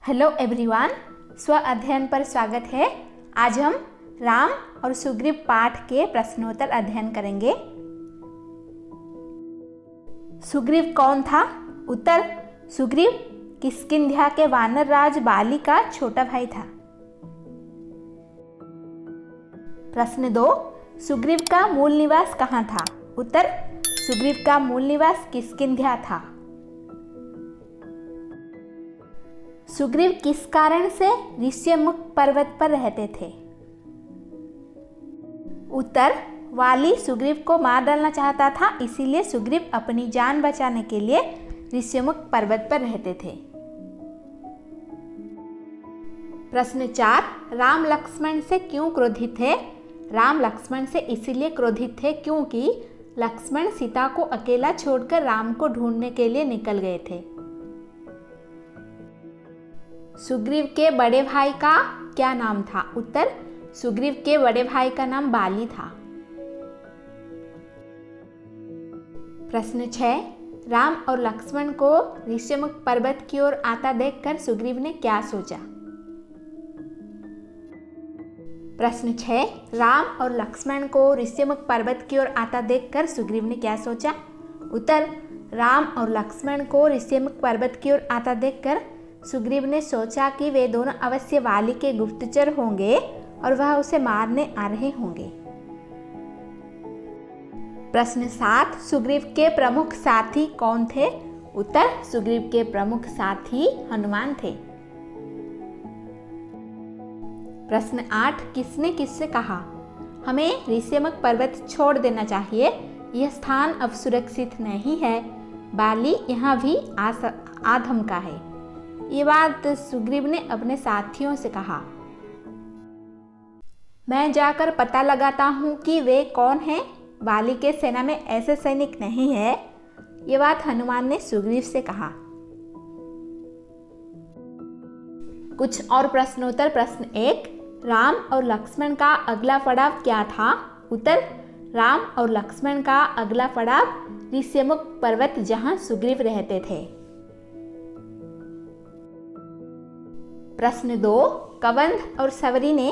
Hello everyone, स्व अध्ययन पर स्वागत है। आज हम राम और सुग्रीव पाठ के प्रश्नोत्तर अध्ययन करेंगे। सुग्रीव कौन था? उत्तर, सुग्रीव किष्किंध्या के वानर राज बाली का छोटा भाई था। प्रश्न 2, सुग्रीव का मूल निवास कहाँ था? उत्तर, सुग्रीव का मूल निवास किष्किंध्या था। सुग्रीव किस कारण से ऋष्यमुख पर्वत पर रहते थे? उत्तर, वाली सुग्रीव को मार डालना चाहता था, इसीलिए सुग्रीव अपनी जान बचाने के लिए ऋष्यमुख पर्वत पर रहते थे। प्रश्न 4, राम लक्ष्मण से क्यों क्रोधित थे? राम लक्ष्मण से इसीलिए क्रोधित थे क्योंकि लक्ष्मण सीता को अकेला छोड़कर राम को ढूंढने के लिए निकल गए थे। सुग्रीव के बड़े भाई का क्या नाम था? उत्तर, सुग्रीव के बड़े भाई का नाम बाली था। प्रश्न 6, राम और लक्ष्मण को ऋष्यमुख पर्वत की ओर आता देखकर सुग्रीव ने क्या सोचा? प्रश्न 6, राम और लक्ष्मण को ऋष्यमुख पर्वत की ओर आता देखकर सुग्रीव ने क्या सोचा? उत्तर, राम और लक्ष्मण को ऋष्यमुख पर्वत की ओर आता देखकर सुग्रीव ने सोचा कि वे दोनों अवश्य वाली के गुप्तचर होंगे और वह उसे मारने आ रहे होंगे। प्रश्न 7, सुग्रीव के प्रमुख साथी कौन थे? उत्तर, सुग्रीव के प्रमुख साथी हनुमान थे। प्रश्न 8, किसने किससे कहा हमें ऋष्यमुख पर्वत छोड़ देना चाहिए, यह स्थान अब सुरक्षित नहीं है, बाली यहाँ भी आ धमका है। ये बात सुग्रीव ने अपने साथियों से कहा। मैं जाकर पता लगाता हूँ कि वे कौन हैं, बाली के सेना में ऐसे सैनिक नहीं है, ये बात हनुमान ने सुग्रीव से कहा। कुछ और प्रश्नोत्तर। प्रश्न 1, राम और लक्ष्मण का अगला पड़ाव क्या था? उत्तर, राम और लक्ष्मण का अगला पड़ाव ऋष्यमुख पर्वत जहाँ सुग्रीव रहते थे। प्रश्न 2, कबंध और सवरी ने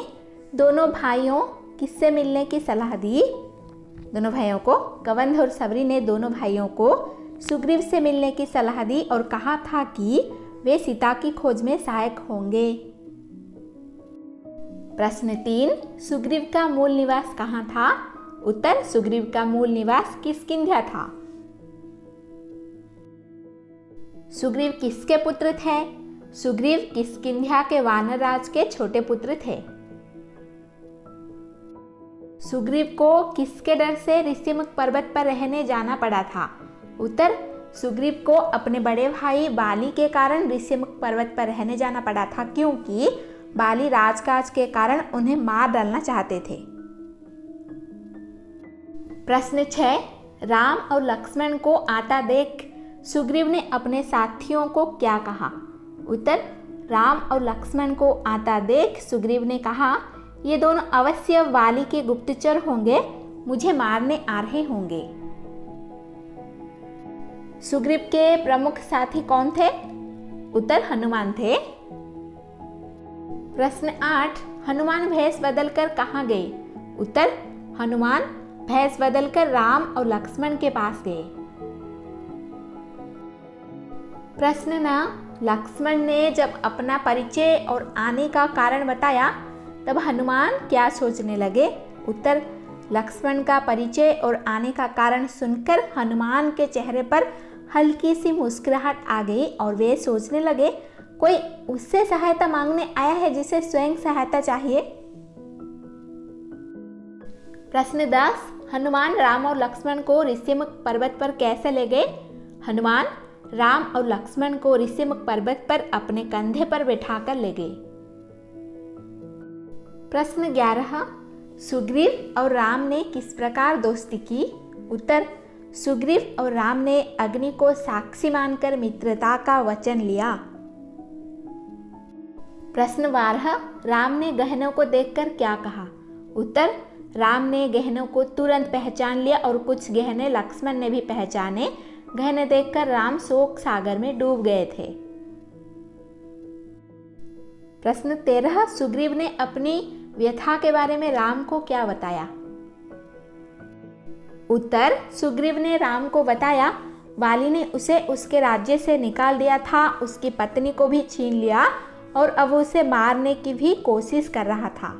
दोनों भाइयों किससे मिलने की सलाह दी? दोनों भाइयों को कबंध और सवरी ने दोनों भाइयों को सुग्रीव से मिलने की सलाह दी और कहा था कि वे सीता की खोज में सहायक होंगे। प्रश्न 3, सुग्रीव का मूल निवास कहाँ था? उत्तर, सुग्रीव का मूल निवास किष्किंध्या था। सुग्रीव किसके पुत्र थे? सुग्रीव किष्किंध्या के वानर राज के छोटे पुत्र थे। सुग्रीव को किसके डर से ऋष्यमुख पर्वत पर रहने जाना पड़ा था? उत्तर, सुग्रीव को अपने बड़े भाई बाली के कारण ऋष्यमुख पर्वत पर रहने जाना पड़ा था क्योंकि बाली राजकाज के कारण उन्हें मार डालना चाहते थे। प्रश्न 6, राम और लक्ष्मण को आता देख सुग्रीव ने अपने साथियों को क्या कहा? उत्तर, राम और लक्ष्मण को आता देख सुग्रीव ने कहा, ये दोनों अवश्य वाली के गुप्तचर होंगे, मुझे मारने आ रहे होंगे। सुग्रीव के प्रमुख साथी कौन थे? उत्तर, हनुमान थे। प्रश्न 8, हनुमान भेष बदलकर कहाँ गए? उत्तर, हनुमान भेष बदलकर राम और लक्ष्मण के पास गए। प्रश्न 9, लक्ष्मण ने जब अपना परिचय और आने का कारण बताया तब हनुमान क्या सोचने लगे? उत्तर, लक्ष्मण का परिचय और आने का कारण सुनकर हनुमान के चेहरे पर हल्की सी मुस्कुराहट आ गई और वे सोचने लगे कोई उससे सहायता मांगने आया है जिसे स्वयं सहायता चाहिए। प्रश्न 10, हनुमान राम और लक्ष्मण को ऋष्यमुख पर्वत पर कैसे ले गए? हनुमान राम और लक्ष्मण को ऋष्यमुख पर्वत पर अपने कंधे पर बैठाकर ले गए। प्रश्न 11, सुग्रीव और राम ने किस प्रकार दोस्ती की? उत्तर, सुग्रीव और राम ने अग्नि को साक्षी मानकर मित्रता का वचन लिया। प्रश्न 12, राम ने गहनों को देखकर क्या कहा? उत्तर, राम ने गहनों को तुरंत पहचान लिया और कुछ गहने लक्ष्मण ने भी पहचाने। गहने देखकर राम शोक सागर में डूब गए थे। प्रश्न 13, सुग्रीव ने अपनी व्यथा के बारे में राम को क्या बताया? उत्तर, सुग्रीव ने राम को बताया वाली ने उसे उसके राज्य से निकाल दिया था, उसकी पत्नी को भी छीन लिया और अब उसे मारने की भी कोशिश कर रहा था।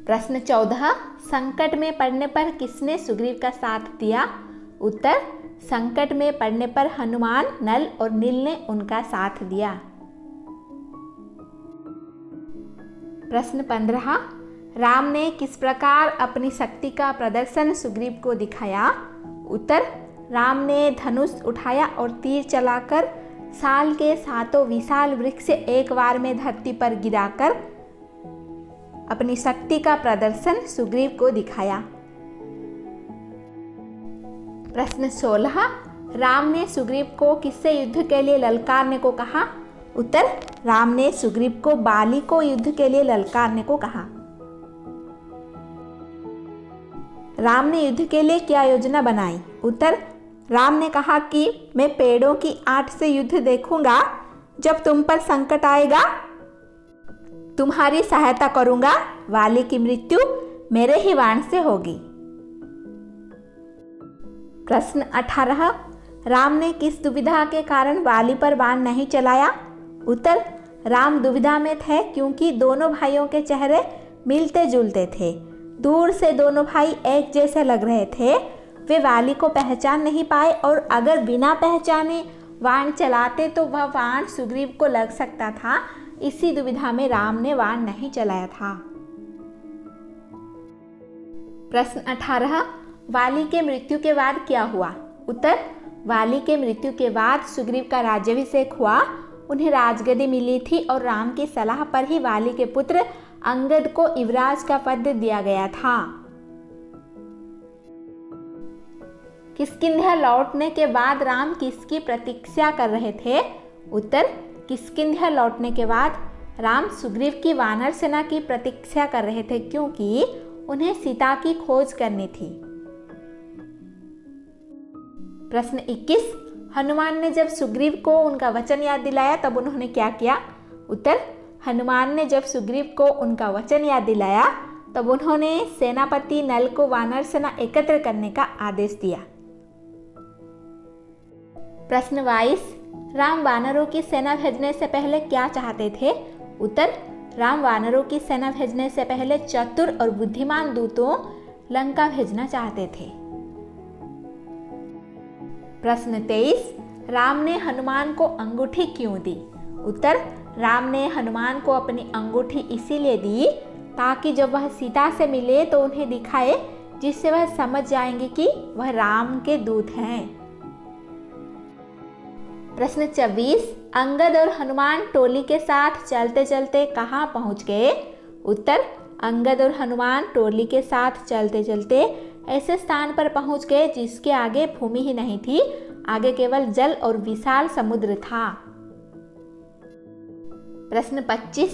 प्रश्न 14, संकट में पड़ने पर किसने सुग्रीव का साथ दिया? उत्तर, संकट में पड़ने पर हनुमान, नल और नील ने उनका साथ दिया। प्रश्न 15, राम ने किस प्रकार अपनी शक्ति का प्रदर्शन सुग्रीव को दिखाया? उत्तर, राम ने धनुष उठाया और तीर चलाकर साल के 7 विशाल वृक्ष एक बार में धरती पर गिराकर अपनी शक्ति का प्रदर्शन सुग्रीव को दिखाया। प्रश्न 16, राम ने सुग्रीव को किससे युद्ध के लिए ललकारने को कहा? उत्तर, राम ने सुग्रीव को बाली को युद्ध के लिए ललकारने को कहा। राम ने युद्ध के लिए क्या योजना बनाई? उत्तर, राम ने कहा कि मैं पेड़ों की आंट से युद्ध देखूंगा, जब तुम पर संकट आएगा तुम्हारी सहायता करूंगा, वाली की मृत्यु मेरे ही बाण से होगी। प्रश्न 18, राम ने किस दुविधा के कारण वाली पर बाण नहीं चलाया? उत्तर, राम दुविधा में थे क्योंकि दोनों भाइयों के चेहरे मिलते जुलते थे। दूर से दोनों भाई एक जैसे लग रहे थे। वे वाली को पहचान नहीं पाए और अगर बिना पहचाने बाण चलाते तो वह बाण सुग्रीव को लग सकता था। इसी दुविधा में राम ने बाण नहीं चलाया था। प्रश्न 18, वाली के मृत्यु के बाद क्या हुआ? उत्तर, वाली के मृत्यु के बाद सुग्रीव का राज्याभिषेक हुआ। उन्हें राजगद्दी मिली थी और राम की सलाह पर ही वाली के पुत्र अंगद को युवराज का पद दिया गया था। किष्किंधा लौटने के बाद राम किसकी प्रतीक्षा कर रहे थे? उत्तर, किष्किंधा लौटने के बाद राम सुग्रीव की वानर सेना की प्रतीक्षा कर रहे थे क्योंकि उन्हें सीता की खोज करनी थी। प्रश्न 21, हनुमान ने जब सुग्रीव को उनका वचन याद दिलाया तब उन्होंने क्या किया? उत्तर, हनुमान ने जब सुग्रीव को उनका वचन याद दिलाया तब उन्होंने सेनापति नल को वानर सेना एकत्र करने का आदेश दिया। प्रश्न 22, राम वानरों की सेना भेजने से पहले क्या चाहते थे? उत्तर, राम वानरों की सेना भेजने से पहले चतुर और बुद्धिमान दूतों लंका भेजना चाहते थे। प्रश्न 23, राम ने हनुमान को अंगूठी क्यों दी? उत्तर, राम ने हनुमान को अपनी अंगूठी इसीलिए दी ताकि जब वह सीता से मिले तो उन्हें दिखाए, जिससे वह समझ जाएंगे कि वह राम के दूत हैं। प्रश्न 24, अंगद और हनुमान टोली के साथ चलते चलते कहाँ पहुँच गए? उत्तर, अंगद और हनुमान टोली के साथ चलते चलते ऐसे स्थान पर पहुँच गए जिसके आगे भूमि ही नहीं थी, आगे केवल जल और विशाल समुद्र था। प्रश्न 25,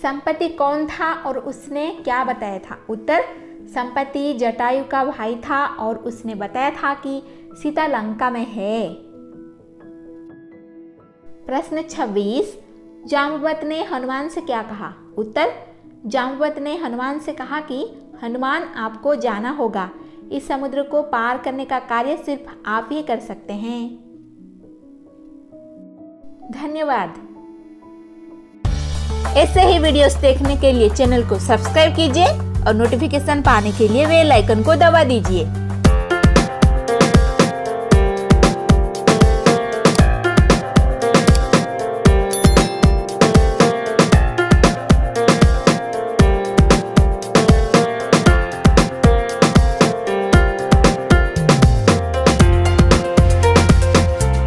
संपत्ति कौन था और उसने क्या बताया था? उत्तर, संपत्ति जटायु का भाई था और उसने बताया था कि सीता लंका में है। प्रश्न 26, जाम्बवत ने हनुमान से क्या कहा? उत्तर, जाम्बवत ने हनुमान से कहा कि हनुमान आपको जाना होगा, इस समुद्र को पार करने का कार्य सिर्फ आप ही कर सकते हैं। धन्यवाद। ऐसे ही वीडियोस देखने के लिए चैनल को सब्सक्राइब कीजिए और नोटिफिकेशन पाने के लिए बेल आइकन को दबा दीजिए।